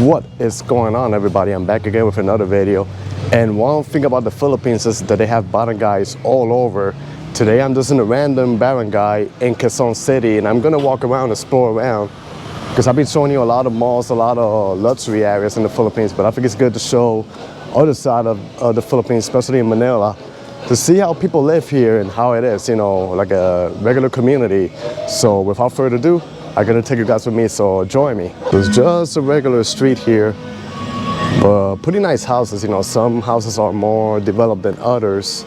What is going on, everybody? I'm back again with another video. And one thing about the Philippines is that they have barangays all over. Today I'm just in a random barangay in Quezon City, and I'm gonna walk around and explore around because I've been showing you a lot of malls, a lot of luxury areas in the Philippines, but I think it's good to show other side of the Philippines, especially in Manila, to see how people live here and how it is, you know, like a regular community. So without further ado, I'm gonna take you guys with me, so join me. It's just a regular street here, but pretty nice houses. You know, some houses are more developed than others.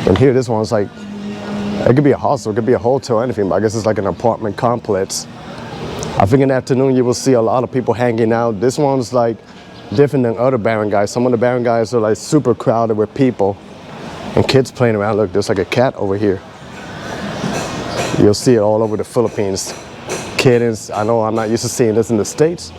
And here, this one's like, it could be a hostel, it could be a hotel, anything, but I guess it's like an apartment complex. I think in the afternoon you will see a lot of people hanging out. This one's like different than other barangays. Some of the barangays are like super crowded with people and kids playing around. Look, there's like a cat over here. You'll see it all over the Philippines. Kittens, I know I'm not used to seeing this in the States,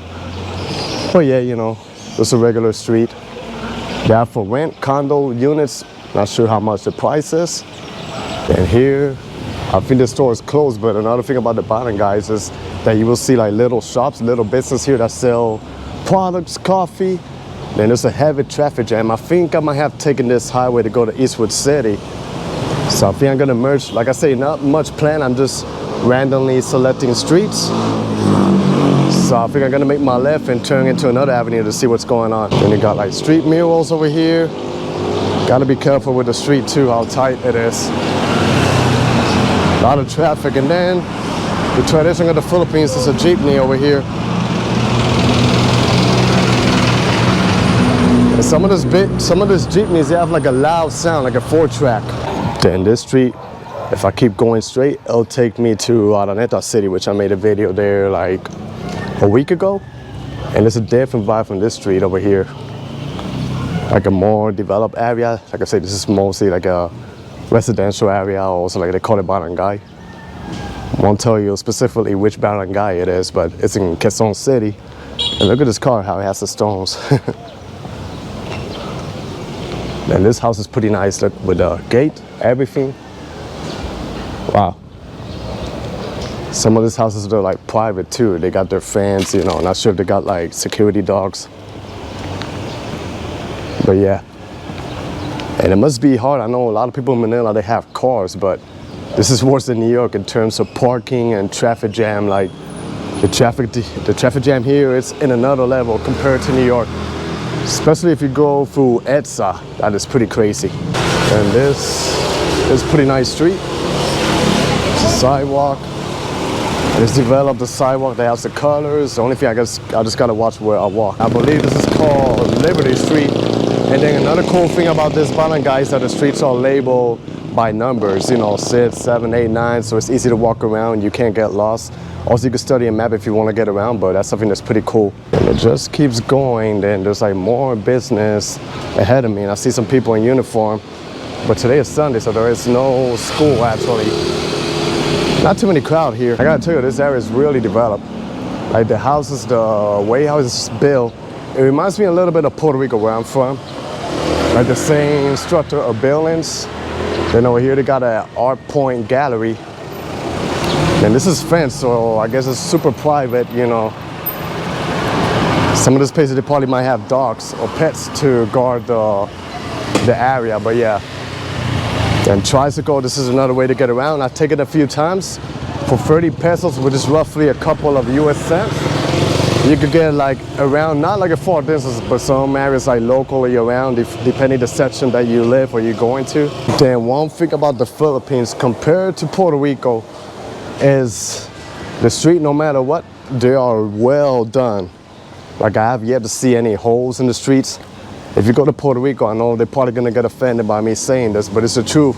but yeah, you know, it's a regular street. They have for rent, condo units, not sure how much the price is. And here, I think the store is closed, but another thing about the barangays is that you will see like little shops, little business here that sell products, coffee. Then there's a heavy traffic jam. I think I might have taken this highway to go to Eastwood City. So I think I'm gonna merge. Like I say, not much plan, I'm just randomly selecting streets. So I think I'm gonna make my left and turn into another avenue to see what's going on. Then you got like street murals over here. Gotta be careful with the street too, how tight it is. A lot of traffic. And then the tradition of the Philippines is a jeepney over here. And some of these jeepneys, they have like a loud sound, like a 4-track. Then this street, if I keep going straight, it'll take me to Metro City, which I made a video there like a week ago. And it's a different vibe from this street over here. Like a more developed area. Like I said, this is mostly like a residential area, also like they call it barangay. I won't tell you specifically which barangay it is, but it's in Quezon City. And look at this car, how it has the stones. And this house is pretty nice, look, with the gate, everything. Wow. Some of these houses are like private too. They got their fans, you know, not sure if they got like security dogs. But yeah. And it must be hard. I know a lot of people in Manila, they have cars, but this is worse than New York in terms of parking and traffic jam. Like the traffic jam here is in another level compared to New York. Especially if you go through EDSA, that is pretty crazy. And this is a pretty nice street. It's a sidewalk. It's developed the sidewalk that has the colors. The only thing I just gotta watch where I walk. I believe this is called Liberty Street. And then another cool thing about this barangay is that the streets are labeled by numbers, you know, 6, 7, 8, 9, so it's easy to walk around, you can't get lost. Also, you can study a map if you want to get around, but that's something that's pretty cool. And it just keeps going. Then there's like more business ahead of me, and I see some people in uniform. But today is Sunday, so there is no school actually. Not too many crowd here. I gotta tell you, this area is really developed. Like the houses, the way how it's built, it reminds me a little bit of Puerto Rico, where I'm from. Like the same structure of buildings. Then over here they got an art point gallery. And this is fenced, so I guess it's super private, you know. Some of these places, they probably might have dogs or pets to guard the area, but yeah. And tricycle, this is another way to get around. I've taken it a few times. For 30 pesos, which is roughly a couple of US cents, you could get like around, not like a far distance, but some areas like locally around, depending the section that you live or you're going to. Then one thing about the Philippines compared to Puerto Rico is the street, no matter what, they are well done. Like I have yet to see any holes in the streets. If you go to Puerto Rico, I know they're probably gonna get offended by me saying this, but it's the truth.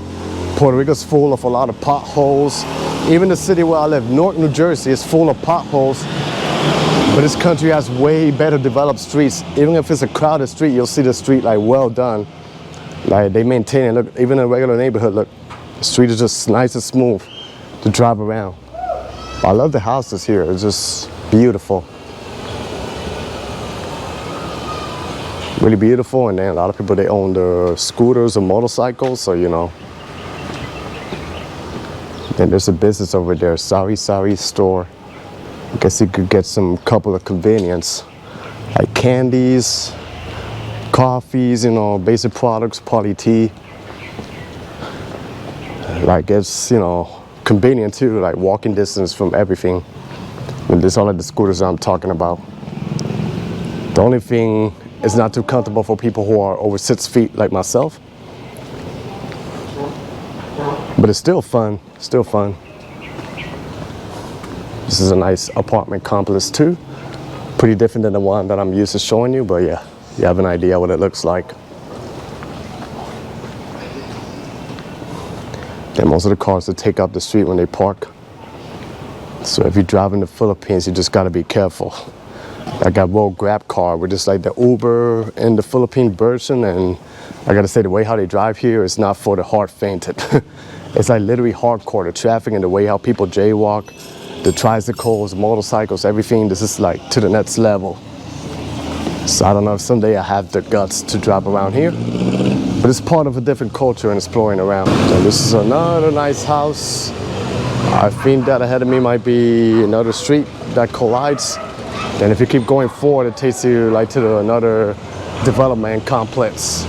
Puerto Rico's full of a lot of potholes. Even the city where I live, Newark, New Jersey, is full of potholes. But this country has way better developed streets. Even if it's a crowded street, you'll see the street like well done. Like they maintain it. Look, even in a regular neighborhood, look, the street is just nice and smooth to drive around. I love the houses here. It's just beautiful. Really beautiful. And then a lot of people, they own their scooters or motorcycles, so you know. Then there's a business over there, Sari store. I guess you could get some couple of convenience. like candies, coffees, you know, basic products, party tea. Like it's, you know, convenient too, like walking distance from everything. And this all like the scooters I'm talking about. The only thing is not too comfortable for people who are over 6 feet like myself. But it's still fun, still fun. This is a nice apartment complex too. Pretty different than the one that I'm used to showing you, but yeah, you have an idea what it looks like. And most of the cars that take up the street when they park. So if you drive in the Philippines, you just gotta be careful. I got Road Grab car, which is like the Uber in the Philippine version, and I gotta say the way how they drive here is not for the heart fainted. It's like literally hardcore, the traffic and the way how people jaywalk, the tricycles, motorcycles, everything. This is like to the next level. So I don't know if someday I have the guts to drive around here, but it's part of a different culture and exploring around. And this is another nice house. I think that ahead of me might be another street that collides. And if you keep going forward, it takes you like to another development complex.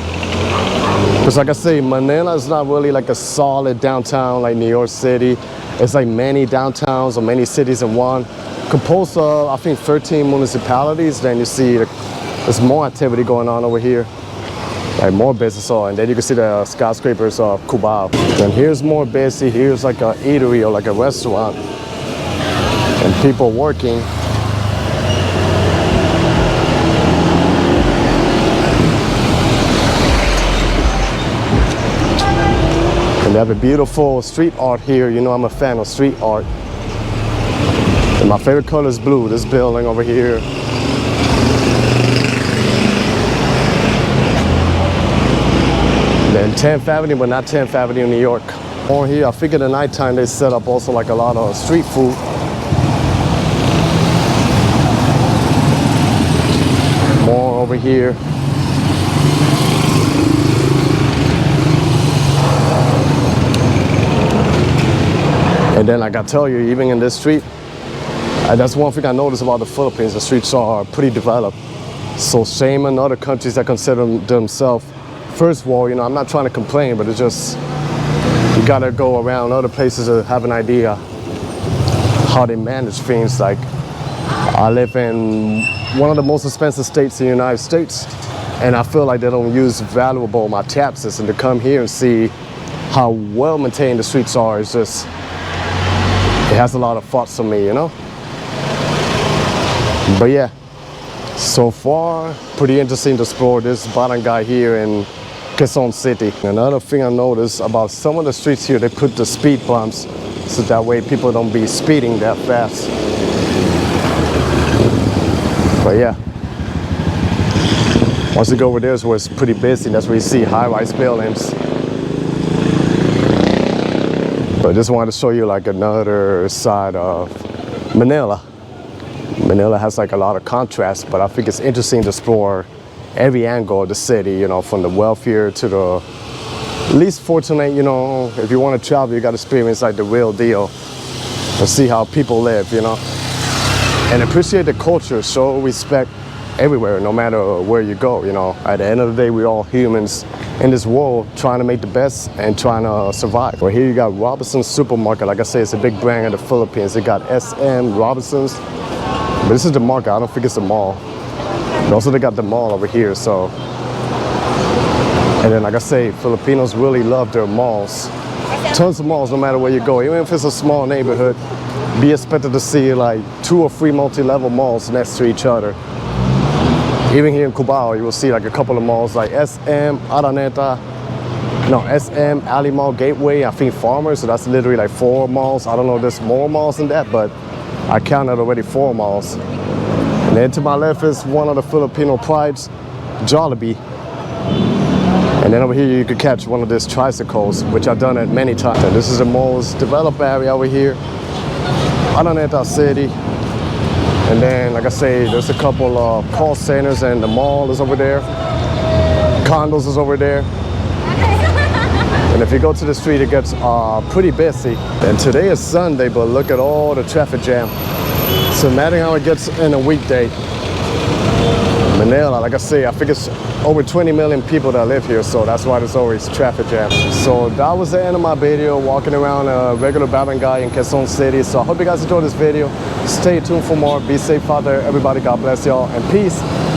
Because like I say, Manila is not really like a solid downtown like New York City. It's like many downtowns or many cities in one. Composed of, I think, 13 municipalities. Then you see there's more activity going on over here. Like more business, and then you can see the skyscrapers of Cubao. And here's more busy. Here's like a eatery or like a restaurant. And people working. And they have a beautiful street art here. You know I'm a fan of street art. And my favorite color is blue. This building over here. Then 10th Avenue, but not 10th Avenue, New York. Over here, I figured at nighttime they set up also like a lot of street food. More over here. And then like I tell you, even in this street, that's one thing I noticed about the Philippines. The streets are pretty developed. So shame on other countries that consider themselves first world. You know, I'm not trying to complain, but it's just, you gotta go around other places to have an idea how they manage things. Like, I live in one of the most expensive states in the United States, and I feel like they don't use valuable my taxes, and to come here and see how well maintained the streets are, is just, it has a lot of thoughts on me, you know? But yeah, so far, pretty interesting to explore this barangay here in Quezon City. Another thing I noticed about some of the streets here, they put the speed bumps so that way people don't be speeding that fast. But yeah, once you go over there is where it's pretty busy. That's where you see high-rise buildings. But I just wanted to show you like another side of Manila. Manila has like a lot of contrast, but I think it's interesting to explore every angle of the city, you know, from the wealthier to the least fortunate. You know, if you want to travel, you got to experience like the real deal and see how people live, you know, and appreciate the culture. Show respect everywhere, no matter where you go. You know, at the end of the day, we're all humans in this world trying to make the best and trying to survive. Well, here you got Robinson's Supermarket. Like I say, it's a big brand in the Philippines. They got SM, Robinson's, but this is the market. I don't think it's a mall. But also they got the mall over here, so. And then like I say, Filipinos really love their malls. Tons of malls, no matter where you go. Even if it's a small neighborhood, be expected to see like 2 or 3 multi-level malls next to each other. Even here in Cubao, you will see like a couple of malls like SM, SM, Alley Mall, Gateway, I think Farmers, so that's literally like 4 malls. I don't know if there's more malls than that, but I counted already 4 malls. And then to my left is one of the Filipino prides, Jollibee. And then over here you could catch one of these tricycles, which I've done it many times. And this is the most developed area over here, Araneta City. And then, like I say, there's a couple of call centers, and the mall is over there. Condos is over there. And if you go to the street, it gets pretty busy. And today is Sunday, but look at all the traffic jam. So imagine how it gets in a weekday. like I say, I think it's over 20 million people that live here, so that's why there's always traffic jam. So that was the end of my video, walking around a regular barangay in Quezon City. So I hope you guys enjoyed this video. Stay tuned for more. Be safe out there, everybody. God bless y'all, and peace.